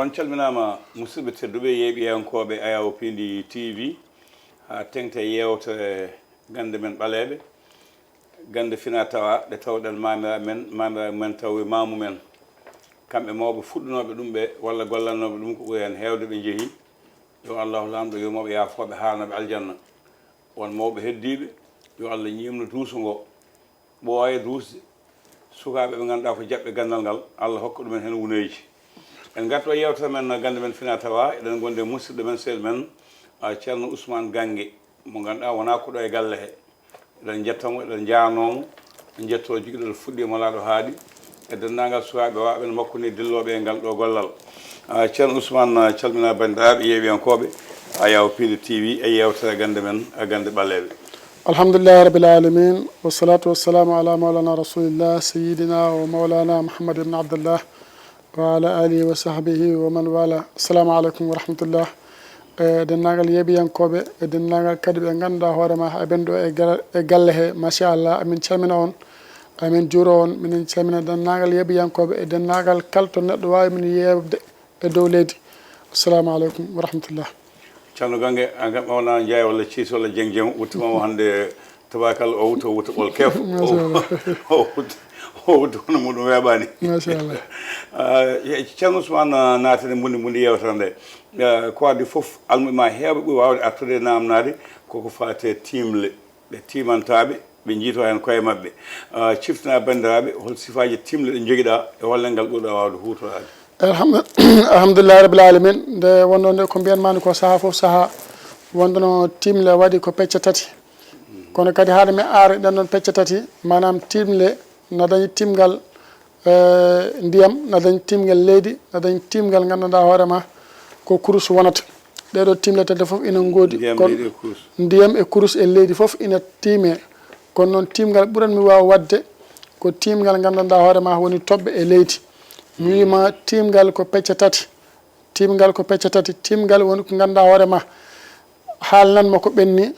on calminama musidɓe tedduɓe yeeɓiyankoɓe ayaw Piindi TV ha tengte yewtere gande men ɓaleɓe gande fina tawa ɗe tawɗen mamiraɓe men tawi mamu men kamɓe mawɓe fuɗɗunoɓe ɗum ɓe walla gollannoɓe ɗum ko ɓuri hen hewde ɓe jeehi yo allahu lamɗo yomoɓe yafoɓe harnaɓe aljanna won mawɓe heddiɓe yo Allah ñimno duuso ngo ɓooya duusde sukaɓe ɓe ganduɗa ko jaɓɓe gandal ngal Allah hokka ɗumen hen wuneji en garto yewtere men gande men fina tawa eɗen gonde musidɗo men sel men ceerno Ousmane Ganngue mo ganduɗa wona ko ɗo e galle he eɗen jettamo eɗen janomo en jetto jiguiɗo fuɗɗima wala ɗo haaɗi e dendagal sukaɓe waɓe no makko ni dilloɓe e ngal ɗo gollal ceerno Ousmane calmina bandiraɓe yeewiyankoɓe ayaw Piindi TV e yewtere gande men gande ɓaleɓe alhamdulillahi rabbil alamin wassalatu wassalamu ala maulana rasulillah sayyidina wa maulana Muhammad ibn Abdullah wa ala alihi wa sahbihi wa man wala. Assalamu alaikum wa rahmatullah. Dennagal yeeɓiyankoɓe e dennagal kadi ɓe ganduɗa hoorema ha ɓen ɗo e galle he machallah amin calmina on amin juuro on minen calmina dennagal yeeɓiyankoɓe e dennagal kalto neɗɗo wawi min yewde e dow leydi. Assalamu alaikum wa rahmatullah. ceerno Ganngue an kam wona Ndiaye walla Thiis walla Dieng Dieng wuttimama hande tabakalla o wuta ɓool kef o wuta hono muɗum weeɓani machallah. ceerno Ousmane natene mbundi yewtere nde ko wadde foof almuma heewɓe ɓuri wawde artude namnade koko fate timle ɓe timantaɓe ɓe jiito hen koye mabɓe ciftina bandiraɓe hol sifaji timle ɗe joguiɗa e hollel ngal ɓurɗa wawde hutorade. alhamdulillahi rabbil alamin nde wonno nde ko mbiyanmani ko saaha foof saaha wondono timle waɗi ko pecce tati kono kadi haade mi aare ɗen ɗon pecce tati manam timle no dañi timgal ndiyam no dañi timgal leydi no dañi timgal ganduɗa hoorema ko kurus wonata ɗeɗo timle tati foof ina goodi ndiyam e kurus e leydi foof ina tiime kono noon timgal ɓuuran mi wawa wadde ko timgal ganduɗa hoorema woni toɓɓe e leydi mi wima timgal ko pecce tati timgal ko pecce tati timgal woni ko ganduɗa hoorema haalnanma ko ɓenni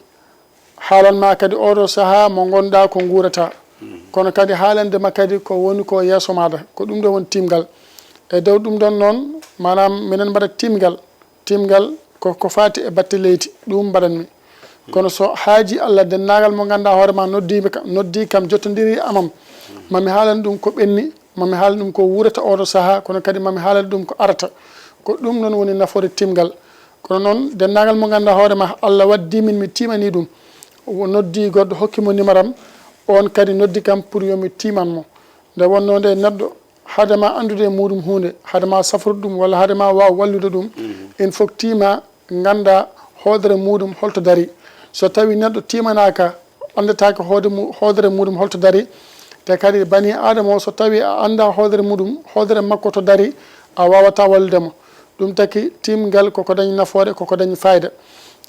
haalanma kadi oɗo saaha mo gonɗa ko guurata kono kadi haalandema kadi ko woni ko yeeso maɗa ko ɗum ɗo woni timgal e dow ɗum ɗon noon manam minen mbaɗa timgal ko fati e batte leydi ɗum mbaɗanmi kono so haaji Allah dennagal mo ganduɗa hoorema noddi kam jottodiri amam mami haalana ɗum ko ɓenni mami haalana ɗum ko wurata oɗo saaha kono kadi mami haalana ɗum ko arata ko ɗum noon woni nafoore timgal kono noon dennagal mo ganduɗa hoorema Allah waddimin mi timani ɗum noddi goɗɗo hokkimo numéram on kadi noddi kam pour yomi timanmo nde wonno nde neɗɗo haadema andude muɗum hunde haadema safrude ɗum walla haadema waw wallude ɗum il faut tima ganda hoodere muɗum holto dari so tawi neɗɗo timanaka andetake hoodere muɗum holto dari te kadi bani adama o so tawi a anda hoodere muɗum hoodere makko to dari a wawata walludemo ɗum taki timgal koko dañi nafoore koko dañi fayida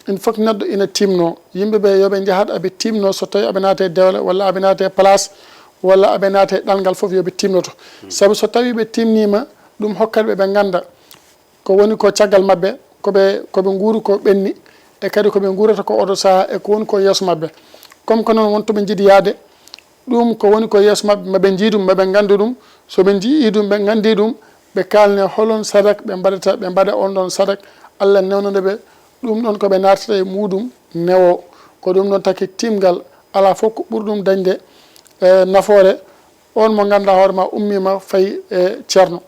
il faut que neɗɗo ina timno yimɓeɓe yooɓe jahat aɓe timno so tawi aɓe naate dewle walla aɓe naate place walla aɓe naate ɗalngal foof yooɓe timnoto saabu so tawi ɓe timnima ɗum hokkatɓe ɓe ganda ko woni ko caggal mabɓe koɓe guuru ko ɓenni e kadi koɓe guurata ko oɗo saaha e ko woni ko yeeso mabɓe comme que noon wontoɓe jiiɗi yaade ɗum ko woni ko yeeso mabɓe maɓe jiidum maɓe gandu ɗum soɓe jii ɗum ɓe gandi ɗum ɓe kalne holon sadak ɓe mbaɗata ɓe mbaɗa on ɗon sadak Allah newnodeɓe ɗum ɗon koɓe natata e muɗum newo ko ɗum ɗon taki timgal ala fof ko ɓuuri ɗum dañde nafoore on mo ganduɗa hoorema ummima fayi e ceerno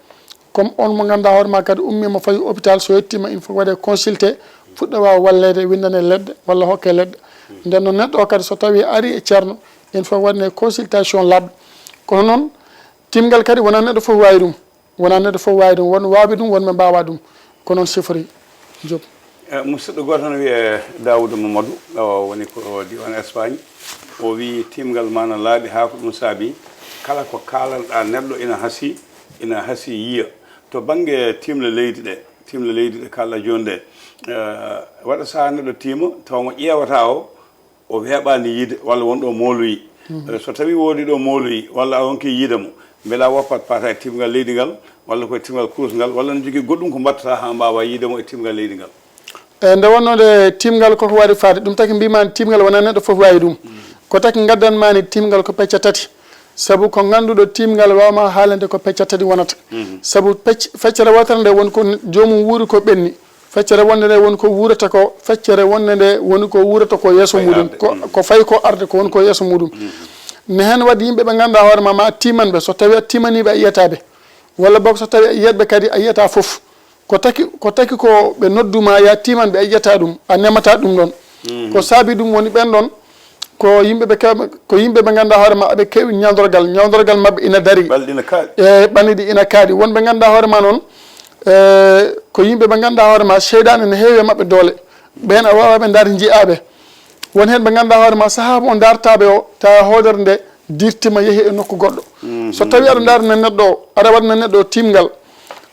comme on mo ganduɗa hoorema kadi ummima fayi hôpital so yettima il faut waɗe consulté fuɗɗa wawa wallede windane leɗɗe walla hokke leɗɗe nden noon neɗɗo o kadi so tawi ari e ceerno il faut waɗne consultation labɗo kono noon timgal kadi wona neɗɗo foof wawi ɗum won wawi ɗum wonɓe mbawa ɗum ko noon sifori Diop. musidɗo goto no wiye Daoudou Mamadou o woni ko diwan Espagne o wi timgal ma no laaɓi ha ko ɗum saabi kala ko kalanɗa neɗɗo ina haasi yiya to banggue timle leydi ɗe kalɗa joni ɗe waɗa saaha neɗɗo tima taw mo ƴewata o weeɓani yiide walla wonɗo mooloyi so tawi woodi ɗo mooloyi walla a wonki yiidemo beela woppat pata e timgal leydi ngal walla koye timgal kurus ngal walla ne jogui goɗɗum ko mbattata ha mbawa yiidemo e timgal leydi ngal nde wonnode timgal koko waɗi faade ɗum taki mbimani timgal wona neɗɗo foof wawi ɗum ko taki gaddanmani timgal ko pecce tati sabu ko ganduɗo timgal wawma haalande ko pecce tati wonata sabu feccere wotere nde woni ko jomum wuuri ko ɓenni feccere wonde nde woni ko wuurata ko feccere wonde nde woni ko wuurata ko yeeso muɗum ko fayi ko arde ko woni ko yeeso muɗum ne hen waɗi yimɓe ɓe ganduɗa hoorema ma timanɓe so tawi a timaniɓe a yiyataɓe walla boog so tawi a yiyatɓe kadi a yiyata foof ko taki ko ɓe nodduma ya timanɓe a yiyata ɗum a nemata ɗum ɗon ko saabi ɗum woni ɓen ɗon ko yimɓeɓe ganduɗa hoorema aɓe kewi ñawdorgal mabɓe ina dari ɓanniɗi ina kaaɗi wonɓe ganduɗa hoorema noon ko yimɓeɓe ganduɗa hoorema cheyɗane ne heewi e mabɓe doole ɓen a wawaɓe darde jiiyaɓe won hen ɓe ganduɗa hoorema saaha mo dartaɓe o tawa hoodere nde dirtima yeehi e nokku goɗɗo so tawi aɗa darna neɗɗo o aɗa waɗna neɗɗo o timgal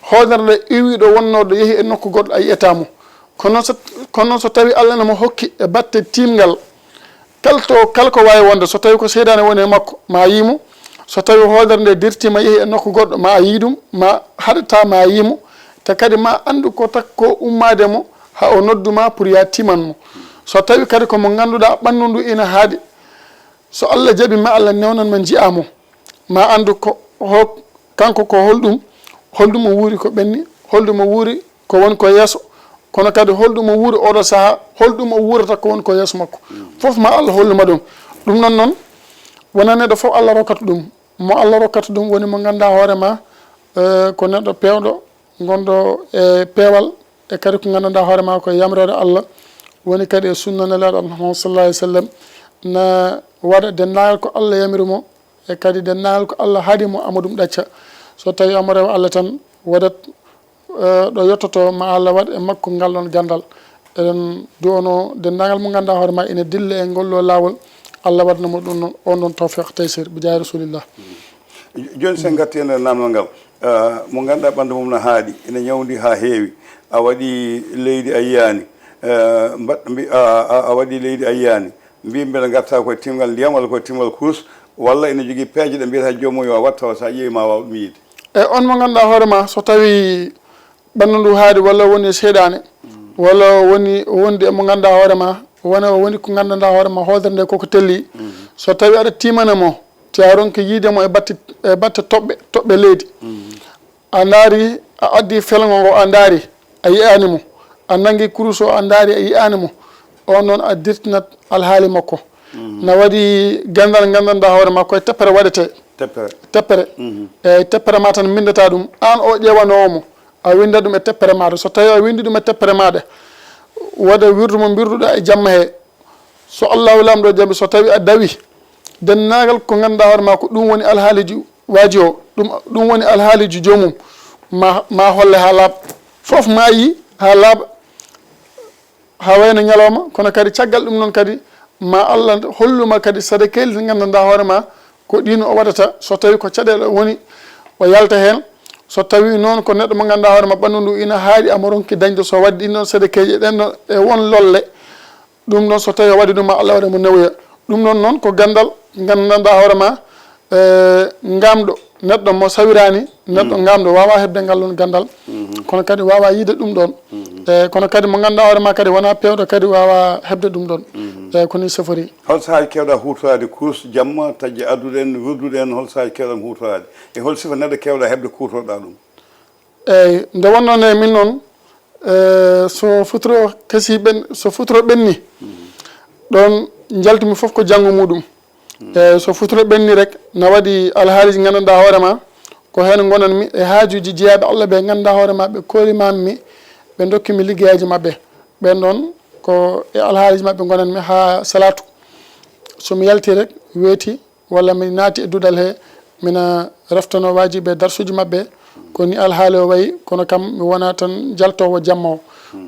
hoodere nde iwiɗo wonnoɗo yeehi e nokku goɗɗo a yiyatamo kono noon so tawi Allah namo hokki e batte timgal kala ko wawi wonde so tawi ko seydane woni e makko ma yimo so tawi hoodere nde dirtima yeehi e nokku goɗɗo ma yii ɗum ma haɗata ma yimo te kadi ma andu ko takko ummade mo ha o nodduma pour ya timanmo so tawi kadi komo ganduɗa ɓandu ndu ina haaɗi so Allah jaaɓi ma Allah newnanma jiyamo ma andu kanko ko holɗum o wuuri ko ɓenni holɗum o wuuri ko woni ko yeeso kono kadi holɗum o wuuri oɗo saaha holɗum o wuurata ko woni ko yeeso makko foof ma Allah holluma ɗum ɗum noon wona neɗɗo foof Allah rokkata ɗum mo Allah rokkata ɗum woni mo ganduɗa hoorema ko neɗɗo pewɗo gonɗo e peewal e kadi ko ganduɗa hoorema ko yamrede Allah woni kadi e sunna nelaɗo Muhammad sallallahu alaihi wasallam na waɗa dennagal ko Allah yamirimo e kadi dennagal ko Allah haadimo amadum ɗacca so tawi omo rewa Allah tan waɗat ɗo yettoto ma Allah waɗ e makko ngal ɗon gandal eɗen duwono dendagal mo ganduɗa hoorema ina dilla e ngollo lawol Allah waɗnamo ɗum noon on ɗon tawfiq taysir bi jahi rasulillah joni sen gatti ene namdal ngal mo ganduɗa ɓandu mum no haaɗi ene ñawdi ha heewi a waɗi leydi a yiyani a waɗi leydi a yiyani mbi mbeɗa garta koye timgal ndiyam walla koye timgal kuus walla ene jogui peeje ɗe mbiyata jomum yo watta sa ƴeewi ma waw ɗum yiide eyyi on mo ganduɗa hoorema so tawi ɓandu ndu haaɗi walla woni seeɗane walla wondi emo ganduɗa hoorema woni ko ganduɗa hoorema hoodere nde koko telli so tawi aɗa timanamo ta ronki yiidemo e batte toɓɓe leydi a daari a addi felgo ngo a daari a yiyanimo a nangui kurus o a daari a yiyanimo on noon a dirtinat alhaali makko na waɗi gandal gandanɗa hoorema koye teppere waɗete teppere eyyi teppere ma tan bindata ɗum an o ƴewanowomo a winda ɗum e teppere maɗa so tawi a windi ɗum e teppere maɗa waɗa wirdu mo birduɗa e jamma he so Allahu lamɗo jaaɓi so tawi a dawi dennagal ko ganduɗa hoorema ko ɗum woni alhaaliji waaji o ɗum woni alhaaliji jomum ma holle ha laaɓa foof ma yi ha laaɓa ha wayno ñalawma kono kadi caggal ɗum noon kadi ma Allah holluma kadi saɗa kelli to gandanɗa hoorema ko ɗino o waɗata so tawi ko caɗele woni o yalta hen so tawi noon ko neɗɗo mo ganduɗa hoorema ɓandu ndu ina haaɗi amo ronki dañde so waddi ɗin ɗon sédekeji ɗen ɗon e won lolle ɗum noon so tawi o waɗi ɗum ma Allah waɗamo newya ɗum noon ko gandal gandanɗa hoorema gamɗo neɗɗo mo sawirani neɗɗo gamɗo wawa hebde ngal ɗon gandal kono kadi wawa yiide ɗum ɗon eyyi kono kadi mo ganduɗa hoorema kadi wona pewɗo kadi wawa hebde ɗum ɗon eyyi koni safori hol saahaji kewɗa hutorade course jamma taƴƴe adduɗe en wirdude en hol saahaji kewɗam hutorade e hol sifa neɗɗo kewɗa hebde kutorɗa ɗum eyyi nde wonnoon e min noon so futuro kasi so futuro ɓenni ɗon jaltumi foof ko janggo muɗum eyyi so futuro ɓenni rek na waɗi alhaaliji gandanɗa hoorema ko hen gonanmi e haajuji jeeyaɓe Allah ɓe ganduɗa hoorema ɓe kolimami ɓe dokkimi liggueyaji mabɓe ɓen ɗon ko e alhaaliji mabɓe gonanmi ha salatu somi yalti rek weeti walla mi naati e duɗal he mina reftano wajiɓe darsuji mabɓe koni alhaali o wayi kono kam mi wona tan jaltowo jamma o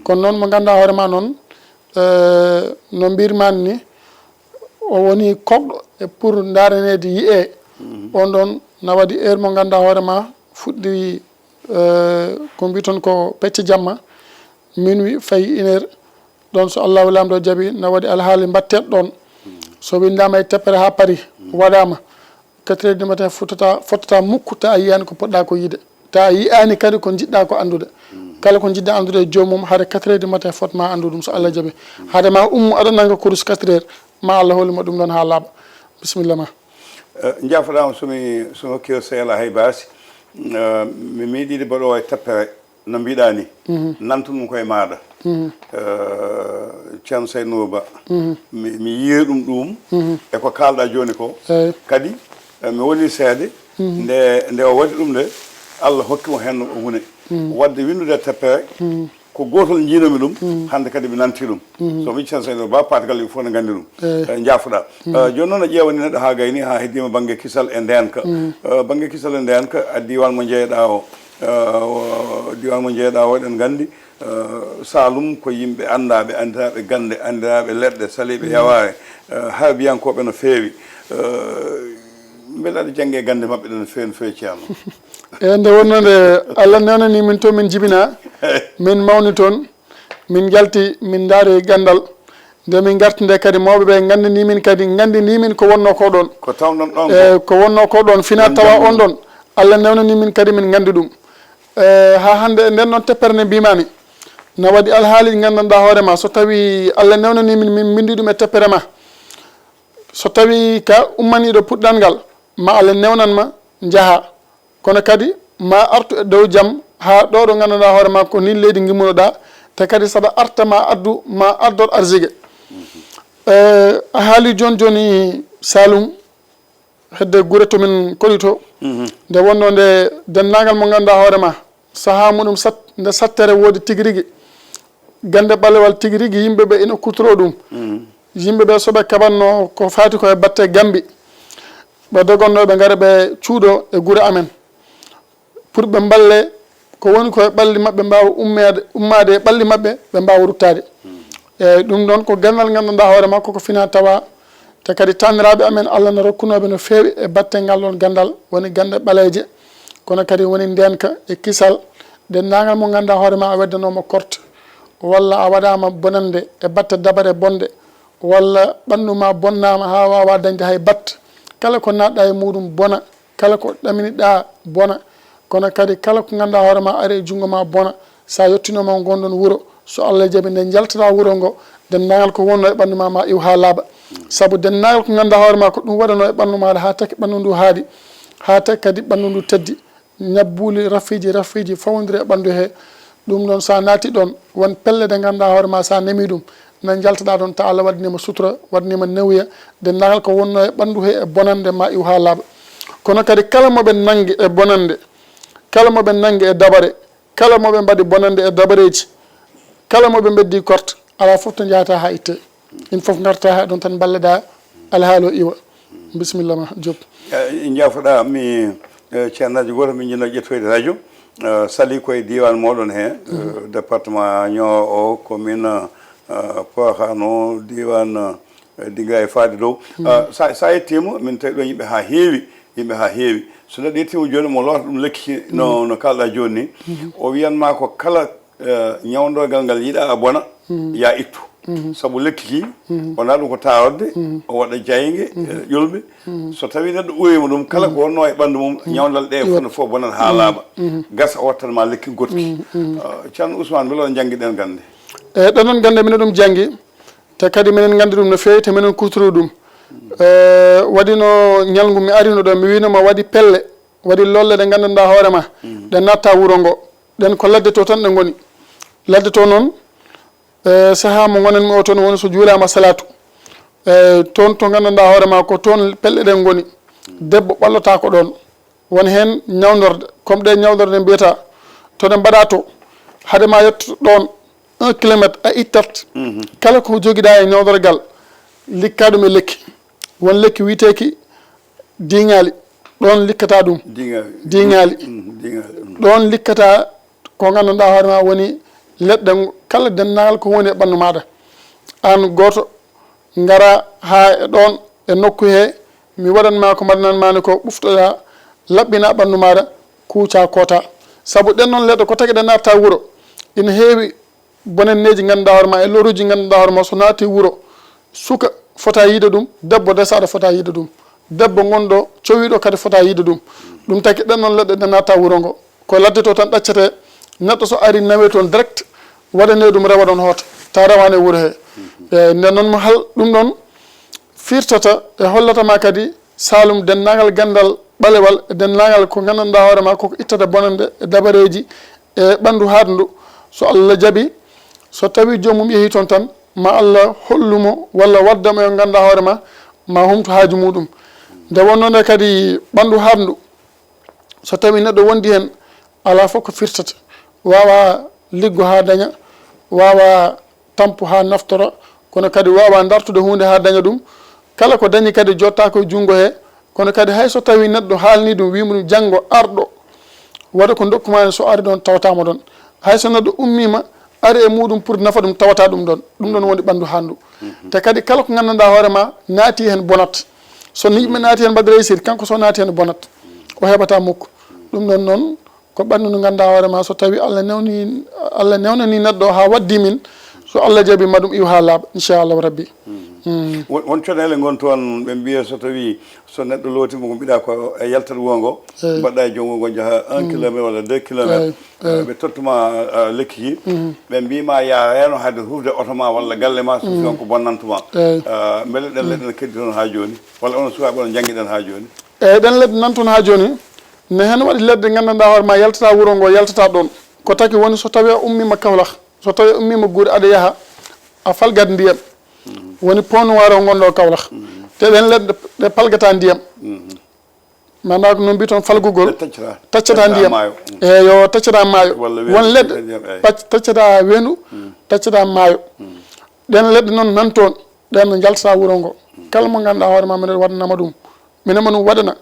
kono noon mo ganduɗa hoorema noon no mbirmani ni o woni koɗɗo e pour daranede yiye on ɗon na waɗi heure mo ganduɗa hoorema fuɗɗi ko mbiton ko pecce jamma minuit fayi 1 heure ɗon so Allahu lamɗo jaaɓi na waɗi alhaali mbatteɗo ɗon so windama e teppere ha paari waɗama 4 heures du matin fottata mukku ta a yiyani ko poɗɗa ko yiide ta a yiyani kadi ko jiɗɗa ko andude kala ko jiɗɗa andude e jomum haade 4 heures du matin fotma andu ɗum so Allah jaaɓi haade ma ummu aɗa nanga kurus 4 heures ma Allah holluma ɗum ɗon ha laaɓa bisimilla ma jafodama somi hokkio seela hay baasi mi meeɗiɗe mbaɗo e tappere no mbiɗa ni nantum koye maɗa ceerno Seydou Ba mi yiiri ɗum eko kalɗa joni ko kadi mi woni seede nde o waɗi ɗum nde Allah hokkimo hen hune wadde windude tappere ko gotol jiinomi ɗum hande kadi mi nanti ɗum so mi ceerno Seydou Ba patigal yimɓe fof ne gandi ɗum jafoɗa joni noon a ƴeewani neɗɗo ha gayni ha heddima banggue kisal e ndenka banggue kisal e ndenka a diwan mo jeeyɗa o diwan mo jeeyɗa o eɗen gandi Saloum ko yimɓe andaɓe andiraɓe gande andiraɓe leɗɗe saliɓe yaware harbiyankoɓe no feewi beele aɗa jangge gande mabɓe ɗo no feewi ceerno e nde wonno nde Allah newnani min to min jibina min mawni toon min jalti min daari gandal nde min garti nde kadi mawɓeɓe gandani min kadi gandini min ko wonno ko ɗon ko tawɗon ɗon ko wonno ko ɗon fina tawa on ɗon Allah newnani min kadi min gandi ɗum ha hande e nden noon teppere nde mbimami na waɗi alhaali gandanɗa hoorema so tawi Allah newnani min bindi ɗum e teppere ma so tawi ka ummaniɗo puɗɗal ngal ma Allah newnanma jaaha kono kadi ma artu e dow jaam ha ɗo ɗo gandanɗa hoorema ko ni leydi gimmunoɗa te kadi saɗa arta ma addor arsigue a haali joni joni Saloum hedde guure tomin koɗi to nde wonno nde dennagal mo ganduɗa hoorema saaha muɗum nde sattere woodi tigui rigui gande ɓalewal tigui rigui yimɓeɓe ina kutoro ɗum yimɓeɓe soɓe kaɓanno ko fati koye batte Gambi ɓe dogonno ɓe gara ɓe cuuɗo e guure amen pour ɓe balle ko woni koye ɓalli mabɓe mbawa ummade e ɓalli mabɓe ɓe mbawa ruttade eyyi ɗum ɗon ko gandal gandanɗa hoorema koko fina tawa te kadi taniraɓe amen Allah ne rokkunoɓe no fewi e batte ngal ɗon gandal woni gande ɓaleeje kono kadi woni ndenka e kisal dendagal mo ganduɗa hoorema a weddanoma korte walla a waɗama bonande e batte dabare bonde walla ɓanduma bonnama ha wawa dañde hay batte kala ko natɗa e muɗum bona kala ko ɗaminiɗa bona kono kadi kala ko ganduɗa hoorema ari e junggo ma bona sa yettinoma gonɗon wuuro so Allah jaaɓi nde jaltata wuuro ngo dendagal ko wonno e ɓanduma ma iw ha laaɓa saabu dendagal ko ganduɗa hoorema ko ɗum waɗano e ɓandu maɗa ha taki ɓandu ndu haaɗi ha taki kadi ɓandu ndu teddi ñabbuli rafiji fawodiri e ɓandu he ɗum ɗon sa naati ɗon won pelle ɗe ganduɗa hoorema sa nemi ɗum ne jaltoɗa ɗon ta Allah waɗanima sutura waɗanima newya dendagal ko wonno e ɓandu he e bonande ma iw ha laaɓa kono kadi kala moɓe nangue e bonande kala moɓe nangue e dabare kala moɓe mbaɗi bonande e dabareji kala moɓe beddi korte ala foof to jahata ha itte in foof garta ha ɗon tan balleɗa alhaali o iwa bisimilla ma Diop jafoɗa mi ceernaji goto min jinno ƴettoyde radio sali koye diwan moɗon he département Nioro o commune Pokhano diwan Dinga e faade dow sa yettima min tawi ɗo yimɓe ha heewi so neɗɗo yettima joni mo lota ɗum lekki no kalɗa joni ni o wiyanma ko kala ñawdogal ngal yiiɗa a bona ya ittu saabu lekki ki wona ɗum ko tawde o waɗa jaygue ƴolɓe so tawi neɗɗo ɓoyima ɗum kala ko wonno e ɓandu mum ñawdal ɗe fone fof bonan ha laaɓa gasa o wattanma lekki gotki ceerno Ousmane beele on jangguiɗen gande eyyi ɗonon gande minen ɗum janggui te kadi minen gandi ɗum no fewi te minen kutoro ɗum waɗino ñalgu mi arino ɗo mi winoma waɗi pelle waɗi lolle ɗe gandanɗa hoorema ɗe natta wuuro ngo ɗen ko ladde to tan ɗe goni ladde to noon saaha mo gonanmi o toon woni so juulama salatu toon to gandanɗa hoorema ko toon pelle ɗen goni debbo ɓallota ko ɗon won hen ñawdorde comme ɗe ñawdorde mbiyata to ɗe mbaɗa to haadema yettoto ɗon 1 kilométre a ittat kala ko joguiɗa e ñawdorgal likka ɗum e lekki won lekki witeki diŋali ɗon likkata ɗum diŋali ɗon likkata ko gandanɗa hoorema woni leɗɗe kala dennagal ko woni e ɓandu maɗa an goto gara ha e ɗon e nokku he mi waɗanma ko mbaɗananmani ko ɓuftoɗa laɓɓina ɓandu maɗa kuuca kota saabu ɗen noon leɗɗe ko tagui ɗe natta wuuro ina heewi bonenneji ganduɗa hoorema e loruji ganduɗa hoorema so naati wuuro suka fota yiide ɗum debbo desaɗo fota yiide ɗum debbo gonɗo cowiɗo kadi fota yiide ɗum ɗum tagui ɗen noon leɗɗe ɗe natta wuuro ngo ko ladde to tan ɗaccete neɗɗo so ari nawe toon direct waɗane ɗum rewa ɗon hoota ta rewane wuuro he eyyi nden noon mo hal ɗum ɗon firtata e hollatama kadi salum dennagal gandal ɓalewal dennagal ko gandanɗa hoorema koko ittata bonande e dabareji e ɓandu haɗndu so Allah jaaɓi so tawi jomum yeehi toon tan ma Allah hollumo walla waddamo yo ganduɗa hoorema ma humto haaju muɗum nde wonno nde kadi ɓandu haɗndu so tawi neɗɗo wondi hen ala fof ko firtata wawa liggo ha daña wawa tampu ha naftora kono kadi wawa dartude hunde ha daña ɗum kala ko dañi kadi jotta koye junggo he kono kadi hayso tawi neɗɗo haalni ɗum wimo ɗum janggo arɗo waɗa ko dokkuma so ari ɗon tawatama ɗon hayso neɗɗo ummima ari e muɗum pour nafa ɗum tawata ɗum ɗon woni ɓandu handu te kadi kala ko gandanɗa hoorema naati hen bonat so yimɓe naati hen mbaɗa réussir kanko so naati hen bonat o heɓata mukko ɗum ɗon noon ko ɓandu ndu ganduɗa hoorema so tawi Allah newnani neɗɗo ha waddi min so Allah jaaɓi ma ɗum iw ha laaɓa inchallahu rabbi won coɗele gon toon ɓe mbiya so tawi so neɗɗo lootimo ko mbiɗa ko e yaltat wongo mbaɗɗa e jongo ngo jaaha 1 kilométre walla 2 kilométre ɓe tottuma lekki ki ɓe mbima ya reno hade hufde oto ma walla galle ma so on ko bonnantuma beele ɗen leɗɗe ne keddi toon ha joni walla onon sukaɓe on jangguiɗen ha joni eyyi ɗen leɗɗe nan toon ha joni ne hen waɗi leɗɗe gandanɗa hoorema yaltata wuuro ngo yaltata ɗon ko taki woni so tawi a ummima Kaolack so tawi a ummima Guuri aɗa yaaha a falgat ndiyam woni pont noir o gonɗo Kaolack te ɗen leɗɗe ɗe palgata ndiyam manɗa ko noon mbi toon falgugol taccata ndiyam eyo taccata maayo won leɗɗe taccata wendu taccata maayo ɗen leɗɗe noon nan toon ɗen jaltata wuuro ngo kala mo ganduɗa hoorema minen waɗanama ɗum minema ɗum waɗana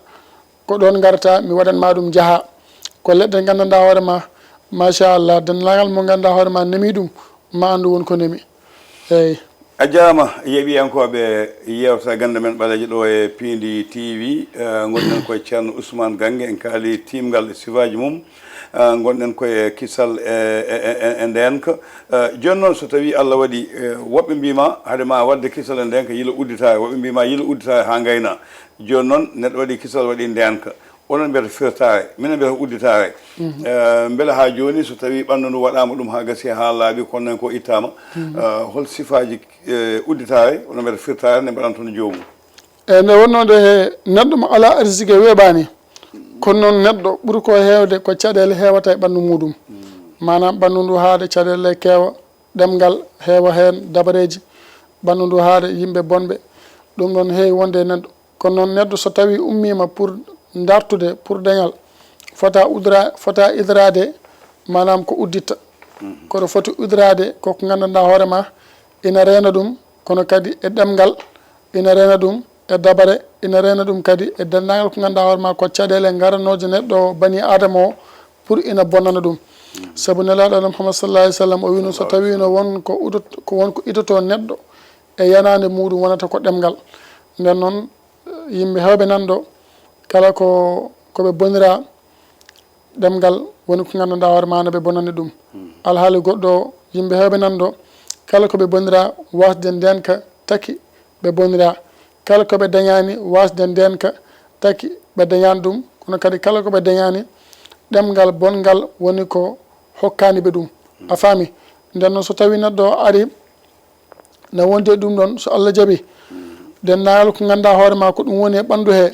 ko ɗon garta mi waɗanma ɗum jaaha ko leɗɗe gandanɗa hoorema machallah dennagal mo ganduɗa hoorema nemi ɗum ma andu won ko nemi eyyi a jarama yeeɓiyankoɓe yewta gande men ɓaleeje ɗo e Piindi TV gonɗen koye ceerno Ousmane Ganngue en kaali timgal e sifaji mum gonɗen koye kisal e ndenka joni noon so tawi Allah waɗi woɓɓe mbima haadema wadde kisal e ndenka yila udditare woɓɓe mbima yila udditare ha gayna joni noon neɗɗo waɗi kisal waɗi ndenka onon mbiyata firtare minen mbiyata udditare beele ha joni so tawi ɓandu ndu waɗama ɗum ha gasi ha laaɓi kono noon ko ittama hol sifaji udditare onon mbiyata firtare nde mbaɗan toon jomum eyyi nde wonnode neɗɗo mo ala arsigue weeɓani kono noon neɗɗo ɓuuri ko hewde ko caɗele hewata e ɓandu muɗum manam ɓandu ndu haade caɗele keewa ɗemgal heewa hen dabareji ɓandu ndu haade yimɓe bonɓe ɗum ɗon heewi wonde e neɗɗo kono noon neɗɗo so tawi ummima pour dartude pour dañal fota idrade manam ko udditta kono foti udrade koko gandanɗa hoorema ina reena ɗum kono kadi e ɗemgal ina reena ɗum e dabare ina reena ɗum kadi e dendagal ko ganduɗa hoorema ko caɗele garanoje neɗɗo bani adama o pour ina bonnana ɗum saabu nelaɗo Muhammad sallallahu alaihi wasallam o wino so tawi no won ko idoto neɗɗo e yanade muɗum wonata ko ɗemgal nden noon yimɓe hewɓe nanɗo kala koɓe bonira ɗemgal woni ko gandanɗa hoorema ɓe bonani ɗum alhaali goɗɗo yimɓe hewɓe nanɗo kala koɓe bonira wasde ndenka taki ɓe bonira kala koɓe dañani wasde ndenka taki ɓe dañani ɗum kono kadi kala koɓe dañani ɗemgal bongal woni ko hokkani ɓe ɗum a faami nden noon so tawi neɗɗo ari ne wondi e ɗum ɗon so Allah jaaɓi dennagal ko ganduɗa hoorema ko ɗum woni e ɓandu he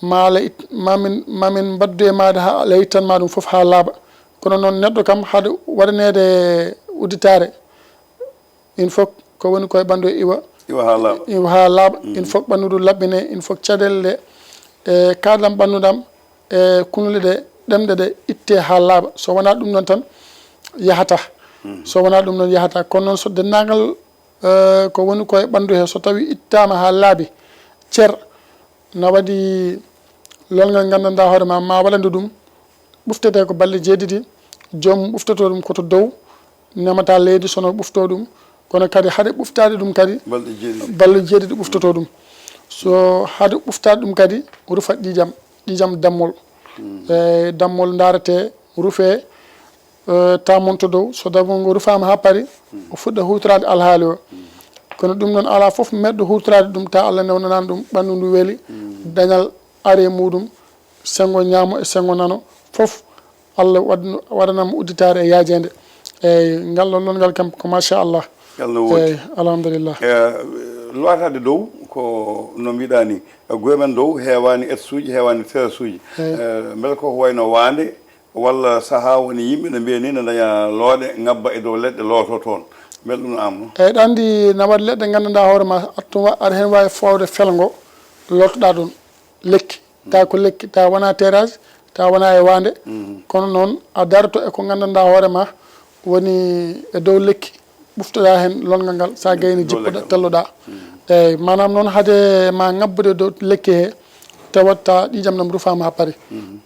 mamin mbaddu e maɗa ha Allah ittanma ɗum foof ha laaɓa kono noon neɗɗo kam haade waɗanede udditare il faut ko woni koye ɓandu e iwa ha laaɓa il faut ɓandu ɗum laɓɓine il faut caɗele e kadam ɓannudam e kunule ɗe ɗemɗe ɗe itte ha laaɓa so wona ɗum ɗon tan yahata so wona ɗum ɗon yahata kono noon so dennagal ko woni koye ɓandu he so tawi ittama ha laaɓi ceer na waɗi lolngal gandanɗa hoorema ma waɗande ɗum ɓuftete ko balle jeeɗiɗi joomum ɓuftoto ɗum koto dow nemata leydi sono ɓufto ɗum kono kadi haade ɓuftade ɗum kadi balle jeeɗiɗi ɓuftoto ɗum so haade ɓuftade ɗum kadi rufa ɗijam dammol e dammol darete ruufe tamonto dow so dammol ngo rufama ha paari o fuɗɗa hutorade alhaali o kono ɗum ɗon ala foof meɗɗo hutorade ɗum ta Allah newnanani ɗum ɓandu ndu weeli dañal are muɗum sengo ñaamo e sengo nano foof Allah waɗanama udditare e yaajede eyyi ngal ɗon ngal kam ko machallah eyyi alhamdulillah lowatade dow ko no mbiɗa ni gomen dow heewani etsuji heewani terasuji beele ko wayno wande walla saha woni yimɓe no mbiya ni no daña looɗe ngabba e dow leɗɗe looto toon beele ɗum no amno eyyi ɗo andi na waɗi leɗɗe gandanɗa hoore ma aɗa hen wawi fawde felgo lottoɗa ɗon lekki ta ko lekki ta wona terrage ta wona e wande kono noon a darto e ko gandanɗa hoore ma woni e dow lekki ɓuftoɗa hen longal ngal sa gayni jippoɗa telloɗa eyyi manam noon haade ma ngabbude dow lekki he tawatta ƴiƴam ɗam rufama ha paari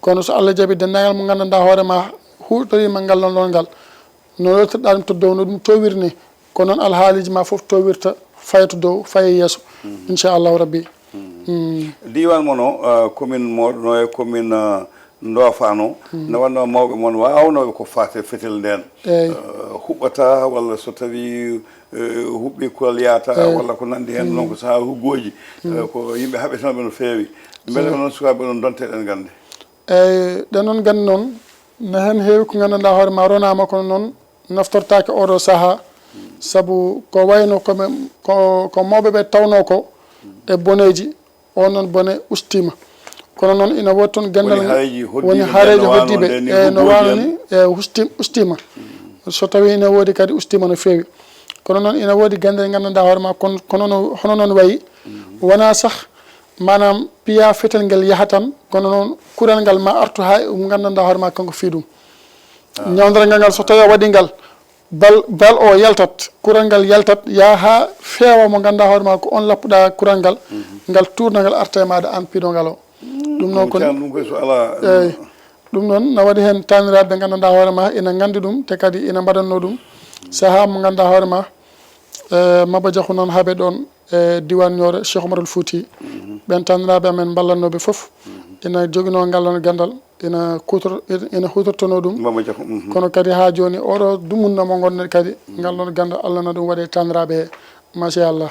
kono so Allah jaaɓi dendagal mo gandanɗa hoore ma hutorima ngal lon ngal no lottoɗa ɗum to dow no ɗum towirni ko noon alhaaliji ma foof towirta faya to dow faya yeeso inchallahu rabbi diwan mono commune moɗono e commune Ndofano no wanno mawɓe moon wawnoɓe ko fate fetel nden huɓɓata walla so tawi huɓɓi kulal yata walla ko nandi hen noon ko saaha huggoji ko yimɓe haɓetanoɓe no fewi beele noon sukaɓe ɗon donte ɗen gande eyyi ɗen noon gandi noon no hen heewi ko gandanɗa hoore ma ronama kono noon naftortake oɗo saaha saabu ko wayno ko mawɓeɓe tawno ko e boneji on noon bone ustima kono noon ina woodi toon gandal woni haareji hoddiɓe e no wano ni e ustima so tawi ina woodi kadi ustima no fewi kono noon ina woodi gande ɗe gandanɗa hoore ma hono noon wayi wona sah manam piya fetel ngel yaha tan kono noon kural ngal ma artu ha gandanɗa hoore ma kanko fi ɗum ñawdal ngal so tawi a waɗi ngal bal o yaltat kural ngal yaltat ya ha feewa mo ganduɗa hoore ma ko on lappuɗa kural ngal ngal tourna ngal arta e maɗa an piiɗo ngal o ɗum noon ko eyyi ɗum noon ne waɗi hen taniraɓe gandanɗa hoore ma ina gandi ɗum te kadi ina mbaɗanno ɗum saaha mo ganduɗa hoore ma Maba Diakhou noon haaɓe ɗon e diwan Nioro Cheikh Oumar Fouti ɓen taniraɓe amen ballannoɓe foof ina joguino ngal gandal ina hutortono ɗum kono kadi ha joni oɗo dumunna mo gonɗen kadi ngal ɗon gandal Allah na ɗum waɗe taniraɓe he machallah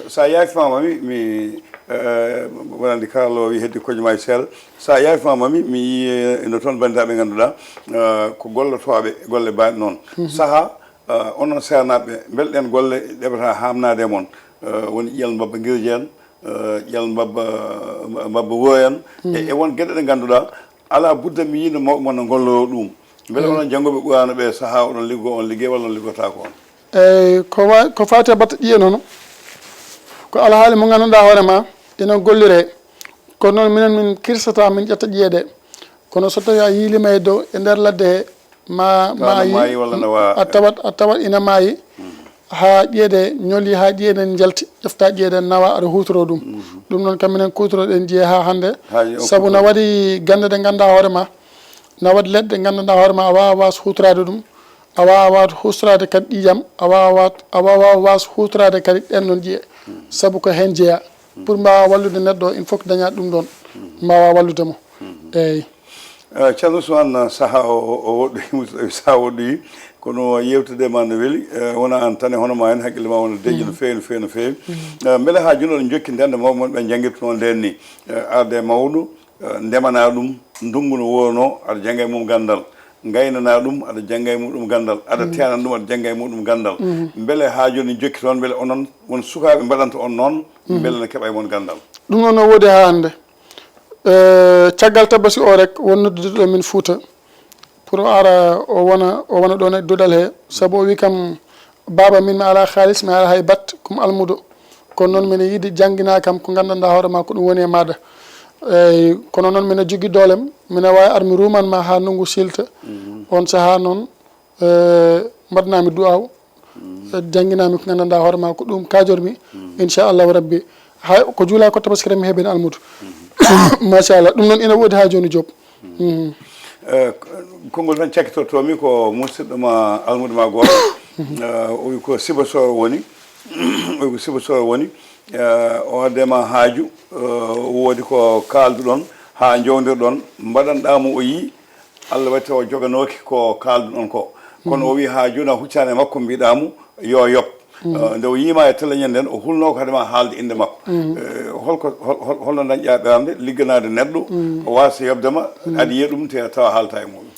sa yafimama mi waɗandi karlo wi heddi kojuma e sel sa yafimama mi yi no toon bandiraɓe ganduɗa ko gollotoɓe golle baɗe noon saaha onon sernaɓe belɗen golle ɗeɓata hamnade moon woni ƴiyal mbabba guirji en ƴiyal mbabba woyan e won gueɗe ɗe ganduɗa ala budda mi yino mawɓe moon no gollo ɗum beele onon janggoɓe ɓuwano ɓe saaha oɗon liggo on ligguey walla on liggota ko on eyyi ko fate batta ƴiye noon ko alhaali mo ganduɗa hoore ma ina gollire kono noon minen min kirsata min ƴetta ƴiye ɗe kono so tawi a yiilima e dow e nder ladde he maayi a tawat ina maayi ha ƴeeɗe ñolli ha ƴeeɗen jalti ƴefta ƴeeɗen nawa aɗa hutoro ɗum ɗum noon kam minen kutoroɗen jiiye ha hande saabu na waɗi gande ɗe ganduɗa hoore ma na waɗi leɗɗe ganduɗa hoore ma a wawa was hutorade ɗum a wawa hutorade kadi ƴiƴam a wawa was hutorade kadi ɗen ɗon ƴiye saabu ko hen jeeya pour mbawa wallude neɗɗo il faut que daña ɗum ɗon mbawa walludemo eyyi ceerno Ousmane saaha o woɗɗoyi saaha woɗɗoyi kono yewtude ma no weeli wona an tan e hono ma hen haqqille ma wona deƴƴi no fewi no fewi no fewi beele ha joni oɗon jokki ndende mawɓe moon ɓe jangguirtuno nden ni arde mawɗo ndemana ɗum ndungu no wono aɗa jangga e mum gandal gaynana ɗum aɗa jangga e muɗum gandal aɗa tenan ɗum aɗa jangga e muɗum gandal beele ha joni jokki toon beele onon won sukaɓe mbaɗanta on noon beele ne keeɓa e moon gandal ɗum noon no woodi ha hande caggal tabbasi o rek won noddudeɗo min Fouta pour o ara o wona ɗon e dodal he saabu o wi kam baba min mi ala halis mi ala hay batte komi almudo kono noon mine yiiɗi jangguina kam ko gandanɗa hoore ma ko ɗum woni e maɗa eyyi kono noon mine jogui doolem mine wawi ar mi rumanma ha ndungu silta on saaha noon mbaɗnami du'aw jangguinami ko gandanɗa hoore ma ko ɗum kajormi inchallahu rabbi hay ko juula ko tabaski tan mi heeɓeni almudo machallah ɗum noon ina woodi ha joni Diop konngol tan cakkitotomi ko musidɗo ma almudo ma goto o wi ko Sibassor woni o wi ko Sibassor woni o waddema haaju woodi ko kalduɗon ha jowdirɗon mbaɗanɗamo o yi Allah watte o joganoki ko kalduɗon ko kono o wi ha joni a huccani e makko mbiɗamo yo yob nde o yima e teleñen nden o hulno ko hadema haalde inde makko holno dañƴa ɓerde ligganade neɗɗo o wasa yobdema aɗa yiya ɗum te tawa haalta e muɗum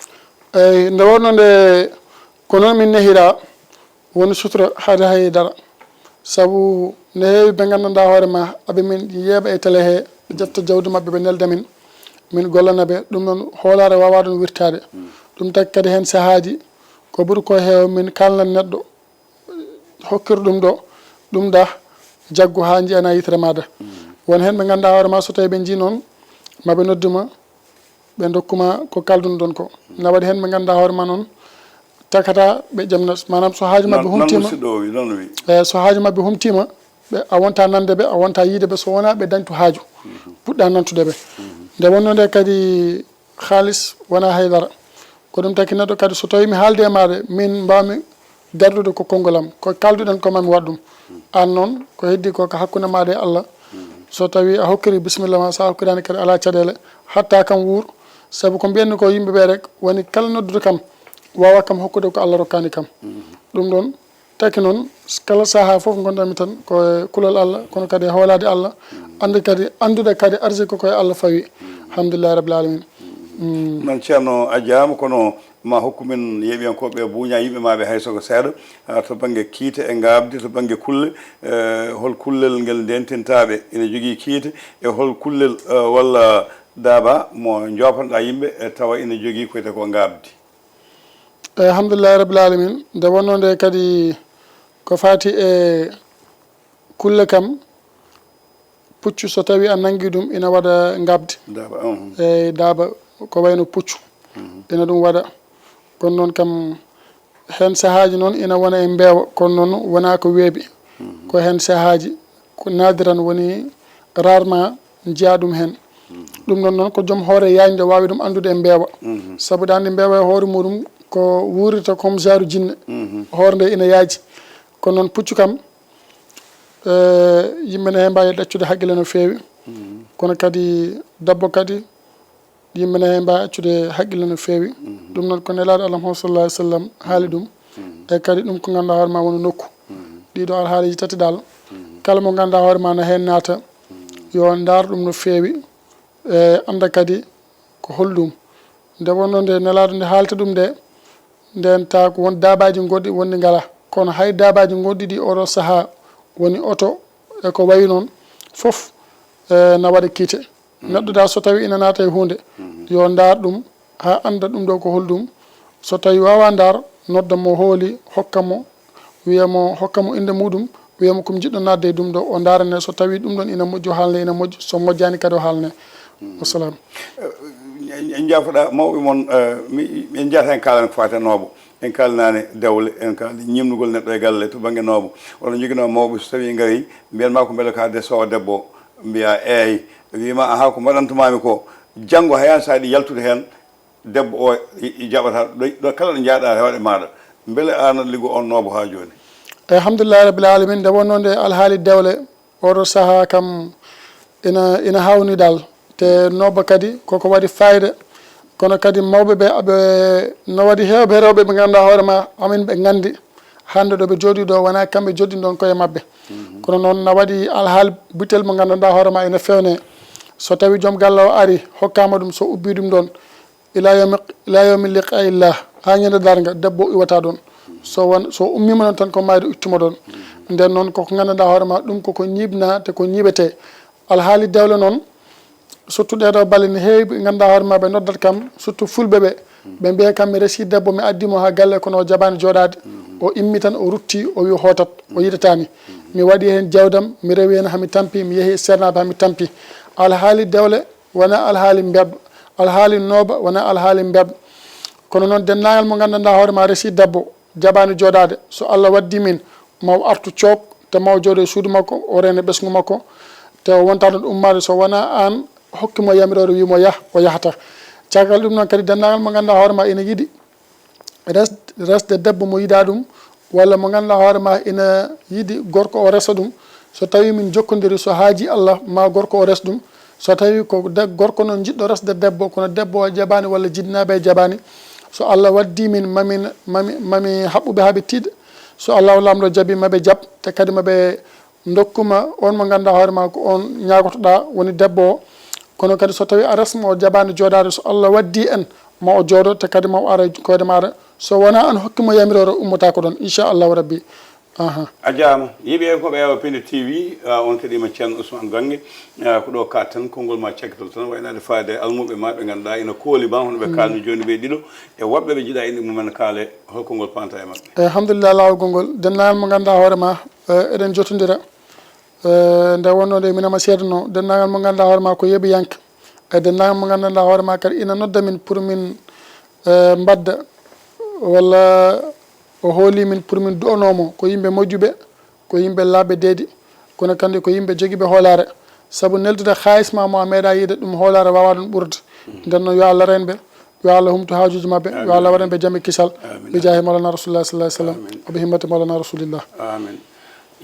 eyyi nde wonno nde ko noon min nehira woni sutura haade haydara saabu ne heewi ɓe gandanɗa hoore ma aɓe min yeeɓa e télé he ɓe ƴetta jawdi mabɓe ɓe nelda min gollana ɓe ɗum noon hoolare wawa ɗum wirtade ɗum tagi kadi hen sahaji ko ɓuuri ko heewa min kalnan neɗɗo hokkir ɗum ɗo ɗum da jaggu ha jiyana yitere maɗa won hen ɓe ganduɗa hoore ma so tawi ɓe jii noon maɓe nodduma ɓe dokkuma ko kalduno ɗon ko na waɗi hen ɓe ganduɗa hoore ma noon takata ɓe ƴamna manam so haaju mabɓe humtima so haaju mabɓe humtima ɓe a wonta nande ɓe a wonta yiide ɓe so wona ɓe dañtu haaju puɗɗa nantude ɓe nde wonno nde kadi haalis wona haydara ko ɗum taki neɗɗo kadi so tawi mi haalde e maɗa min mbawmi gardude ko kongolam ko kalduɗen ko mami waɗ ɗum an noon ko heddi ko ko hakkude maɗa e Allah so tawi a hokkiri bisimilla ma sa hokkirani kadi ala caɗele hatta kam wuur saabu ko mbiyanmi ko yimɓeɓe rek woni kala noddude kam wawa kam hokkude ko Allah rokkani kam ɗum ɗon taki noon kala saaha foof gonɗanmi tan koye kulol Allah kono kadi hoolade Allah andude kadi arsiko koye Allah fawi alhamdulillahi rabbil alamin noon ceerno a jarama kono ma hokku men yeeɓiyankoɓe buuña yimɓe maɓe hay soko seeɗa to banggue kiite e gabde to banggue kulle hol kullel ngel ndentintaɓe ene jogui kiite e hol kullel walla daaba mo jopanoɗa yimɓe tawa ene jogui koyte ko gabdi alhamdulillahi rabbil alamin nde wonno nde kadi ko fati e kulle kam puccu so tawi a nanggui ɗum ina waɗa gabde eyyi daaba ko wayno puccu ina ɗum waɗa kono noon kam hen sahaji noon ina wona e mbeewa kono noon wona ko weeɓi ko hen sahaji ko nadiran woni rarement jiya ɗum hen ɗum ɗon noon ko joom hoore yañde wawi ɗum andude e mbeewa saabu ɗa andi mbeewa e hoore muɗum ko wurirta comme genre jinne hoore nde ina yaaji kono noon puccu kam yimɓe ne mbawi ɗaccude haqqille no fewi kono kadi dabbo kadi yimɓe ne mbawi accude haqqille no fewi ɗum noon ko nelaɗo Allah Muhammad sallallahu alaihi wasallam haali ɗum e kadi ɗum ko ganduɗa hoore ma wona nokku ɗiɗo alhaaliji tati dal kala mo ganduɗa hoore ma no hen naata yo dar ɗum no fewi e anda kadi ko holɗum nde wonno nde nelaɗo nde haalta ɗum nde nden ta ko won dabaji goɗɗi wonɗi ngala kono hay dabaji goɗɗi ɗi oɗo saaha woni oto e ko wayi noon foof na waɗa kiite neɗɗo da so tawi ina naata e hunde yo dar ɗum ha anda ɗum ɗo ko holɗum so tawi wawa dar nodda mo hooli hokkamo wiyamo hokkamo inde muɗum wiyamo komi jiɗɗo nadde e ɗum ɗo o darane so tawi ɗum ɗon ina moƴƴi o haalne ina moƴƴi so moƴƴani kadi o haalne wassalam en jafoɗa mawɓe moon en jiyata hen kalane ko fate noobo en kalinani dewle en kalni ñimnugol neɗɗo e galle to banggue noobo oɗon joguino mawɓe so tawi gaari mbiyanma ko beele ka desowo debbo mbiya eyi wima aha ko mbaɗantumami ko janggo hayani saɗi yaltude hen debbo o jaɓata ɗo kala ɗo jaaɗa hewɗe maɗa beele an liggo on noobo ha joni alhamdulillahi rabbil alamin nde wonno nde alhaali dewle oɗo saaha kam ina hawni dal te nooba kadi koko waɗi fayida kono kadi mawɓeɓe aɓe no waɗi hewɓe rewɓe ɓe ganduɗa hoore ma amin ɓe gandi hande ɗo ɓe jooɗi ɗo wona kamɓe joɗɗin ɗon koye mabɓe kono noon na waɗi alhaali butel mo gandanɗa hoore ma ina fewne so tawi joom galle o ari hokkama ɗum so ubbi ɗum ɗon ila yawmi liqaillah ha ñande darga debbo iwata ɗon so ummima noon tan ko mayde ittuma ɗon nden noon koko gandanɗa hoore ma ɗum koko ñibna te ko ñiɓete alhaali dewle noon surtout ɗeɗo balle ne heewi ɓe ganduɗa hoore ma ɓe noddat kam surtout fulɓe ɓe mbiya kam mi resi debbo mi addimo ha galle kono o jaɓani joɗade o immi tan o rutti o wi hootat o yitatami mi waɗi hen jawdam mi rewi hen hami tampi mi yeehi sernaɓe hami tampi alhaali dewle wona alhaali mbeb alhaali nooba wona alhaali mbeb kono noon dennagal mo gandanɗa hoore ma resi debbo jaɓani joɗade so Allah waddi min maw artu cook te maw jooɗo e suudu makko o rene ɓesgu makko te o wonta ɗon ummade so wona an hokkimo yamirore wimo yah o yahata caggal ɗum noon kadi dendagal mo ganduɗa hoore ma ina yiiɗi resde debbo mo yiɗa ɗum walla mo ganduɗa hoore ma ina yiiɗi gorko o resa ɗum so tawi min jokkodiri so haaji Allah ma gorko o res ɗum so tawi ko gorko noon jiɗɗo resde debbo kono debbo o jaɓani walla jinnaɓe jaɓani so Allah waddi min mami haɓɓuɓe haaɓe tiiɗa so Allah lamɗo jaaɓi maɓe jaab te kadi maɓe dokkuma on mo ganduɗa hoore ma ko on ñagotoɗa woni debbo o kono kadi so tawi a resma o jaɓani joɗade so Allah waddi en ma o jooɗo te kadi ma o ara koyde maɗa so wona an hokkimo yamirore ummata ko ɗon inchallahu rabbi a jaama yiɓe ko ɓe yawa Piindi TV on kadi ceerno Ousmane Ganngue ko ɗo ka tan konngol ma cakkitol tan waynade faade almuɓe ma ɓe ganduɗa ina kooli ma hono ɓe kalni joni ɓe ɗiɗo e woɓɓe ɓe jiiɗa inde mumen kaale holko ngol panta e mabɓe alhamdulillah lawol ngol dennagal mo ganduɗa hoore ma eɗen jotodira nde wonno nde minama seedano dennagal mo ganduɗa hoore ma ko yeeɓi yanke e dennagal mo ganduɗa hoore ma kadi ina nodda min pour min mbadda walla o hooli min pour min du'anomo ko yimɓe moƴƴuɓe ko yimɓe labɓe deedi kono kandi ko yimɓe joguiɓe hoolare saabu neldude halisma mo a meeɗa yiide ɗum hoolare wawa ɗum ɓurde nden noon yo Allah renɓe yo Allah humtu hajuji mabɓe yo Allah waɗanɓe jaami kisal bi jaahi mawlana rasulullah sallallahu alaihi wasallam o bi himmati mawlana rasulillah amin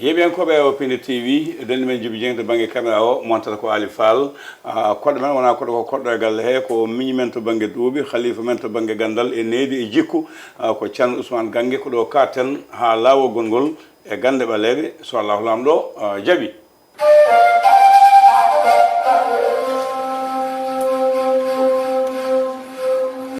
yeɓen koɓe o Piindi TV denni men Djiby Dieng to banggue caméra o montata ko Ali Fall koɗɗo men wona koɗo ko koɗɗo e galle he ko miñi men to banggue duuɓi khalifa men to banggue gandal e needi e jikku ko ceerno Ousmane Ganngue ko ɗo katen ha lawol gongol e Gannde Baleebe so Allahu lamɗo jaaɓi